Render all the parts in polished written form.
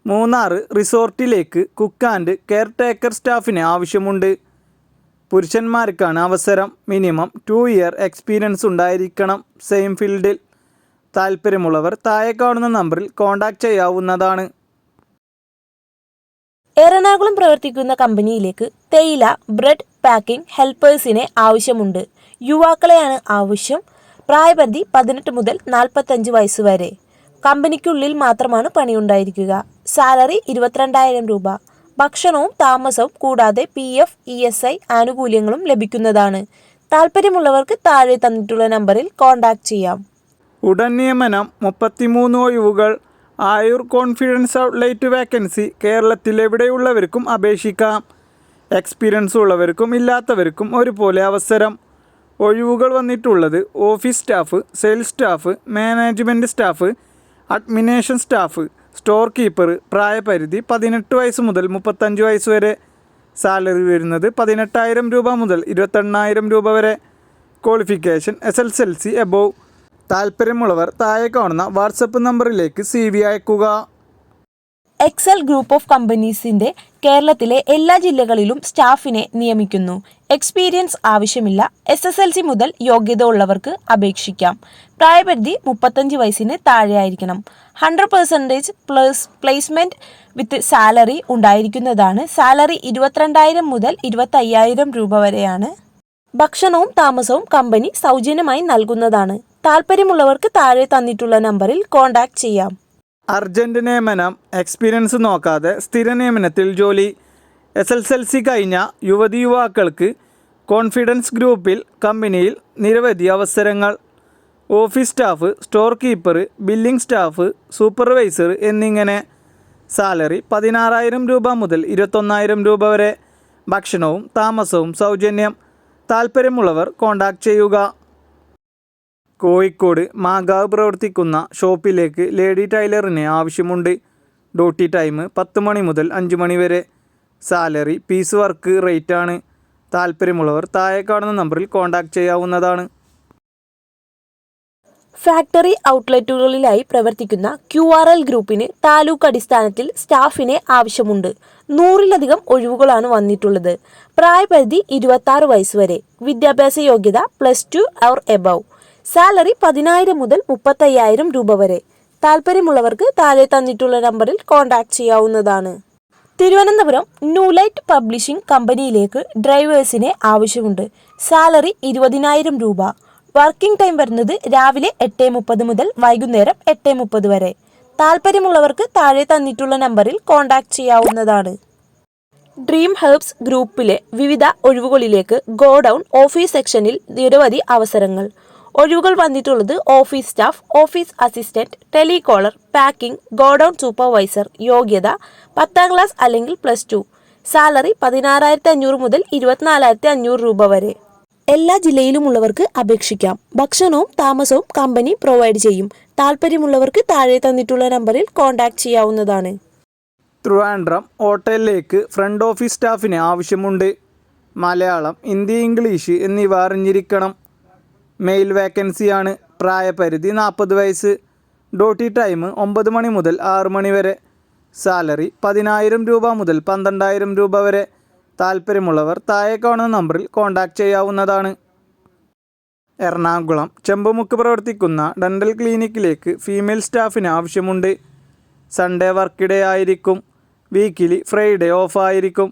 മൂന്നാർ റിസോർട്ടിലേക്ക് cook and caretaker സ്റ്റാഫിന് ആവശ്യമുണ്ട്. പുരുഷന്മാർക്കാണ് അവസരം. മിനിമം 2 ഇയർ എക്സ്പീരിയൻസ് ഉണ്ടായിരിക്കണം സെയിം ഫീൽഡിൽ. താല്പര്യമുള്ളവർ താഴെ കാണുന്ന നമ്പറിൽ കോൺടാക്റ്റ് ചെയ്യാവുന്നതാണ്. എറണാകുളം പ്രവർത്തിക്കുന്ന കമ്പനിയിലേക്ക് തേയില ബ്രെഡ് പാക്കിംഗ് ഹെൽപ്പേഴ്സിനെ ആവശ്യമുണ്ട്. യുവാക്കളെയാണ് ആവശ്യം. പ്രായപരിധി 18 മുതൽ 45 വയസ്സ് വരെ. കമ്പനിക്കുള്ളിൽ മാത്രമാണ് പണിയുണ്ടായിരിക്കുക. സാലറി 22,000 രൂപ. ഭക്ഷണവും താമസവും കൂടാതെ PF ESI ആനുകൂല്യങ്ങളും ലഭിക്കുന്നതാണ്. താല്പര്യമുള്ളവർക്ക് താഴെ തന്നിട്ടുള്ള നമ്പറിൽ കോൺടാക്റ്റ് ചെയ്യാം. ഉടൻ നിയമനം. 33 ഒഴിവുകൾ. Ayur confidence outlet vacancy. കേരളത്തിൽ എവിടെയുള്ളവർക്കും അപേക്ഷിക്കാം. എക്സ്പീരിയൻസ് ഉള്ളവർക്കും ഇല്ലാത്തവർക്കും ഒരുപോലെ അവസരം. ഒഴിവുകൾ വന്നിട്ടുള്ളത് office staff, sales staff, management staff, administration staff, store keeper. പ്രായപരിധി 18 വയസ്സ് മുതൽ 35 വയസ്സ് വരെ. സാലറി വരുന്നത് 18,000 രൂപ മുതൽ 28,000 രൂപ വരെ. Qualification SSLC above. താല്പര്യമുള്ളവർ താഴെ കാണുന്ന വാട്സപ്പ് നമ്പറിലേക്ക് CV അയക്കുക. എക്സൽ ഗ്രൂപ്പ് ഓഫ് കമ്പനീസിന്റെ കേരളത്തിലെ എല്ലാ ജില്ലകളിലും സ്റ്റാഫിനെ നിയമിക്കുന്നു. എക്സ്പീരിയൻസ് ആവശ്യമില്ല. SSLC മുതൽ യോഗ്യത ഉള്ളവർക്ക് അപേക്ഷിക്കാം. പ്രായപരിധി 35 വയസ്സിന് താഴെയായിരിക്കണം. 100% പ്ലേസ്മെന്റ് വിത്ത് സാലറി ഉണ്ടായിരിക്കുന്നതാണ്. സാലറി 22,000 മുതൽ 25,000 രൂപ വരെയാണ്. ഭക്ഷണവും താമസവും കമ്പനി സൗജന്യമായി നൽകുന്നതാണ്. താല്പര്യമുള്ളവർക്ക് താഴെ തന്നിട്ടുള്ള നമ്പറിൽ കോൺടാക്റ്റ് ചെയ്യാം. അർജന്റ് നിയമനം. എക്സ്പീരിയൻസ് നോക്കാതെ സ്ഥിര നിയമനത്തിൽ ജോലി. SSLC കഴിഞ്ഞ യുവതിയുവാക്കൾക്ക് കോൺഫിഡൻസ് ഗ്രൂപ്പിൽ കമ്പനിയിൽ നിരവധി അവസരങ്ങൾ. Office staff, store keeper, billing staff, supervisor എന്നിങ്ങനെ. സാലറി 16,000 രൂപ മുതൽ 21,000 രൂപ വരെ. ഭക്ഷണവും താമസവും സൗജന്യം. താല്പര്യമുള്ളവർ കോൺടാക്റ്റ് ചെയ്യുക. കോഴിക്കോട് മാങ്കാവ് പ്രവർത്തിക്കുന്ന ഷോപ്പിലേക്ക് ലേഡി ടൈലറിന് ആവശ്യമുണ്ട്. ഡ്യൂട്ടി ടൈം 10 മണി മുതൽ 5 മണി വരെ. സാലറി പീസ് വർക്ക് റേറ്റാണ്. താല്പര്യമുള്ളവർ താഴെ കാണുന്ന നമ്പറിൽ കോൺടാക്റ്റ് ചെയ്യാവുന്നതാണ്. ഫാക്ടറി ഔട്ട്ലെറ്റുകളിലായി പ്രവർത്തിക്കുന്ന QRL ഗ്രൂപ്പിന് താലൂക്ക് അടിസ്ഥാനത്തിൽ സ്റ്റാഫിനെ ആവശ്യമുണ്ട്. 100-ലധികം ഒഴിവുകളാണ് വന്നിട്ടുള്ളത്. പ്രായപരിധി 26 വയസ്സ് വരെ. വിദ്യാഭ്യാസ യോഗ്യത +2 ഓർ എബവ്. സാലറി 10,000 മുതൽ 35,000 രൂപ വരെ. താല്പര്യമുള്ളവർക്ക് താഴെ തന്നിട്ടുള്ള നമ്പറിൽ കോൺടാക്റ്റ് ചെയ്യാവുന്നതാണ്. തിരുവനന്തപുരം ന്യൂലൈറ്റ് പബ്ലിഷിംഗ് കമ്പനിയിലേക്ക് ഡ്രൈവേഴ്സിനെ ആവശ്യമുണ്ട്. സാലറി 20,000 രൂപ. വർക്കിംഗ് ടൈം വരുന്നത് രാവിലെ 8:30 മുതൽ വൈകുന്നേരം 8:30 വരെ. താല്പര്യമുള്ളവർക്ക് താഴെ തന്നിട്ടുള്ള നമ്പറിൽ കോൺടാക്റ്റ് ചെയ്യാവുന്നതാണ്. ഡ്രീം ഹെർബ്സ് ഗ്രൂപ്പിലെ വിവിധ ഒഴിവുകളിലേക്ക് ഗോഡൗൺ ഓഫീസ് സെക്ഷനിൽ നിരവധി അവസരങ്ങൾ. ഒഴിവുകൾ വന്നിട്ടുള്ളത് office staff, office assistant, telecaller, packing, godown supervisor. യോഗ്യത 10ാം ക്ലാസ് അല്ലെങ്കിൽ +2. സാലറി 16,500 മുതൽ 24,500 രൂപ വരെ. എല്ലാ ജില്ലയിലുമുള്ളവർക്ക് അപേക്ഷിക്കാം. ഭക്ഷണവും താമസവും കമ്പനി പ്രൊവൈഡ് ചെയ്യും. താല്പര്യമുള്ളവർക്ക് താഴെ തന്നിട്ടുള്ള നമ്പറിൽ കോൺടാക്റ്റ് ചെയ്യാവുന്നതാണ്. ട്രിവാൻഡ്രം ഹോട്ടലിലേക്ക് ഫ്രണ്ട് ഓഫീസ് സ്റ്റാഫിന് ആവശ്യമുണ്ട്. മലയാളം, ഹിന്ദി, ഇംഗ്ലീഷ് എന്നിവ അറിഞ്ഞിരിക്കണം. മെയിൽ വേക്കൻസിയാണ്. പ്രായപരിധി 40 വയസ്സ്. ഡ്യൂട്ടി ടൈം 9 മണി മുതൽ 6 മണി വരെ. സാലറി 10,000 രൂപ മുതൽ 12,000 രൂപ വരെ. താല്പര്യമുള്ളവർ താഴെ കാണുന്ന നമ്പറിൽ കോൺടാക്റ്റ് ചെയ്യാവുന്നതാണ്. എറണാകുളം ചെമ്പുമുക്ക് പ്രവർത്തിക്കുന്ന ഡെൻ്റൽ ക്ലിനിക്കിലേക്ക് ഫീമെയിൽ സ്റ്റാഫിന് ആവശ്യമുണ്ട്. സൺഡേ വർക്ക് ഡേ ആയിരിക്കും. വീക്കിലി ഫ്രൈഡേ ഓഫ് ആയിരിക്കും.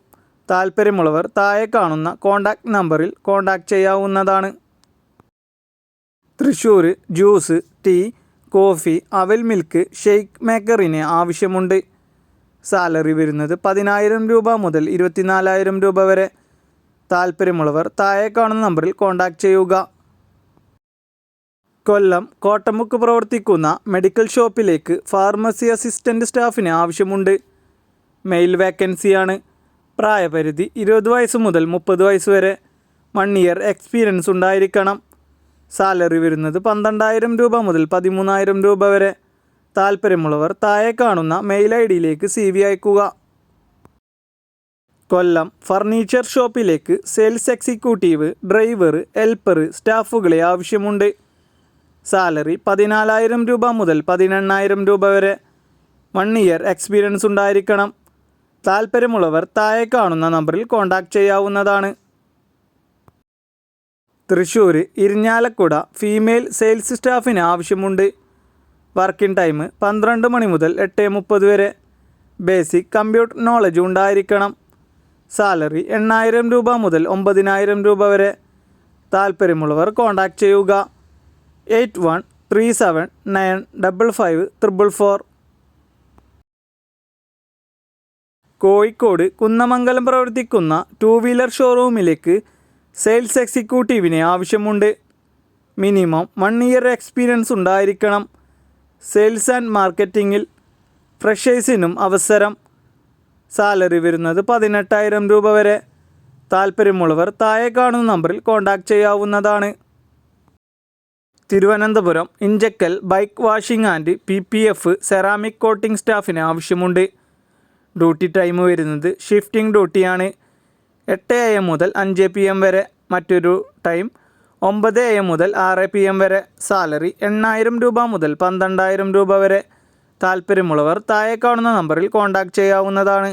താല്പര്യമുള്ളവർ താഴെ കാണുന്ന കോൺടാക്റ്റ് നമ്പറിൽ കോൺടാക്റ്റ് ചെയ്യാവുന്നതാണ്. തൃശ്ശൂർ ജ്യൂസ്, ടീ, കോഫി, അവൽ മിൽക്ക്, ഷെയ്ക്ക് മേക്കറിന് ആവശ്യമുണ്ട്. സാലറി വരുന്നത് 10,000 രൂപ മുതൽ 24,000 രൂപ വരെ. താല്പര്യമുള്ളവർ താഴെ കാണുന്ന നമ്പറിൽ കോൺടാക്റ്റ് ചെയ്യുക. കൊല്ലം കോട്ടമുക്ക് പ്രവർത്തിക്കുന്ന മെഡിക്കൽ ഷോപ്പിലേക്ക് ഫാർമസി അസിസ്റ്റൻ്റ് സ്റ്റാഫിന് ആവശ്യമുണ്ട്. മെയിൽ വേക്കൻസിയാണ്. പ്രായപരിധി 20 വയസ്സ് മുതൽ 30 വയസ്സ് വരെ. 1 ഇയർ എക്സ്പീരിയൻസ് ഉണ്ടായിരിക്കണം. സാലറി വരുന്നത് 12,000 രൂപ മുതൽ 13,000 രൂപ വരെ. താല്പര്യമുള്ളവർ താഴെ കാണുന്ന മെയിൽ ID-യിലേക്ക് CV അയക്കുക. കൊല്ലം ഫർണിച്ചർ ഷോപ്പിലേക്ക് സെയിൽസ് എക്സിക്യൂട്ടീവ്, ഡ്രൈവർ, ഹെൽപ്പർ സ്റ്റാഫുകളെ ആവശ്യമുണ്ട്. സാലറി 14,000 രൂപ മുതൽ 18,000 രൂപ വരെ. 1 ഇയർ എക്സ്പീരിയൻസ് ഉണ്ടായിരിക്കണം. താൽപ്പര്യമുള്ളവർ താഴെ കാണുന്ന നമ്പറിൽ കോൺടാക്റ്റ് ചെയ്യാവുന്നതാണ്. തൃശ്ശൂർ ഇരിഞ്ഞാലക്കുട ഫീമെയിൽ സെയിൽസ് സ്റ്റാഫിന് ആവശ്യമുണ്ട്. വർക്കിംഗ് ടൈം 12 മണി മുതൽ 8:30 വരെ. ബേസിക് കമ്പ്യൂട്ടർ നോളജ് ഉണ്ടായിരിക്കണം. സാലറി 8,000 രൂപ മുതൽ 9,000 രൂപ വരെ. താൽപ്പര്യമുള്ളവർ കോൺടാക്റ്റ് ചെയ്യുക. 8137955544. കോഴിക്കോട് കുന്നമംഗലം പ്രവർത്തിക്കുന്ന 2 വീലർ ഷോറൂമിലേക്ക് സെയിൽസ് എക്സിക്യൂട്ടീവിനെ ആവശ്യമുണ്ട്. മിനിമം 1 ഇയർ എക്സ്പീരിയൻസ് ഉണ്ടായിരിക്കണം. സെയിൽസ് ആൻഡ് മാർക്കറ്റിങ്ങിൽ ഫ്രഷേഴ്സിനും അവസരം. സാലറി വരുന്നത് 18,000 രൂപ വരെ. താൽപ്പര്യമുള്ളവർ താഴെ കാണുന്ന നമ്പറിൽ കോൺടാക്റ്റ് ചെയ്യാവുന്നതാണ്. Thiruvananthapuram Inchakkal bike washing and PPF ceramic coating സ്റ്റാഫിന് ആവശ്യമുണ്ട്. ഡ്യൂട്ടി ടൈം വരുന്നത് ഷിഫ്റ്റിംഗ് ഡ്യൂട്ടിയാണ്. 8 AM മുതൽ 5 PM വരെ. മറ്റൊരു ടൈം 9 AM മുതൽ 6 PM വരെ. സാലറി 8,000 രൂപ മുതൽ 12,000 രൂപ വരെ. താൽപ്പര്യമുള്ളവർ താഴെ കാണുന്ന നമ്പറിൽ കോൺടാക്റ്റ് ചെയ്യാവുന്നതാണ്.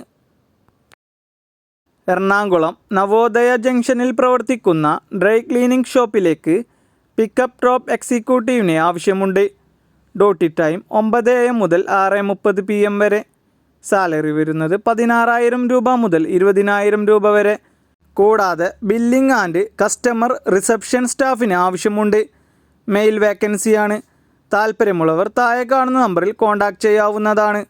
എറണാകുളം നവോദയ ജംഗ്ഷനിൽ പ്രവർത്തിക്കുന്ന ഡ്രൈ ക്ലീനിംഗ് ഷോപ്പിലേക്ക് പിക്കപ്പ് ഡ്രോപ്പ് എക്സിക്യൂട്ടീവിനെ ആവശ്യമുണ്ട്. ഡ്യൂട്ടി ടൈം 9 AM മുതൽ 6:30 PM വരെ. സാലറി വരുന്നത് 16,000 രൂപ മുതൽ 20,000 രൂപ വരെ. കൂടാതെ ബില്ലിംഗ് ആൻഡ് കസ്റ്റമർ റിസപ്ഷൻ സ്റ്റാഫിന് ആവശ്യമുണ്ട്. മെയിൽ വേക്കൻസിയാണ്. താൽപ്പര്യമുള്ളവർ താഴെ കാണുന്ന നമ്പറിൽ കോൺടാക്റ്റ് ചെയ്യാവുന്നതാണ്.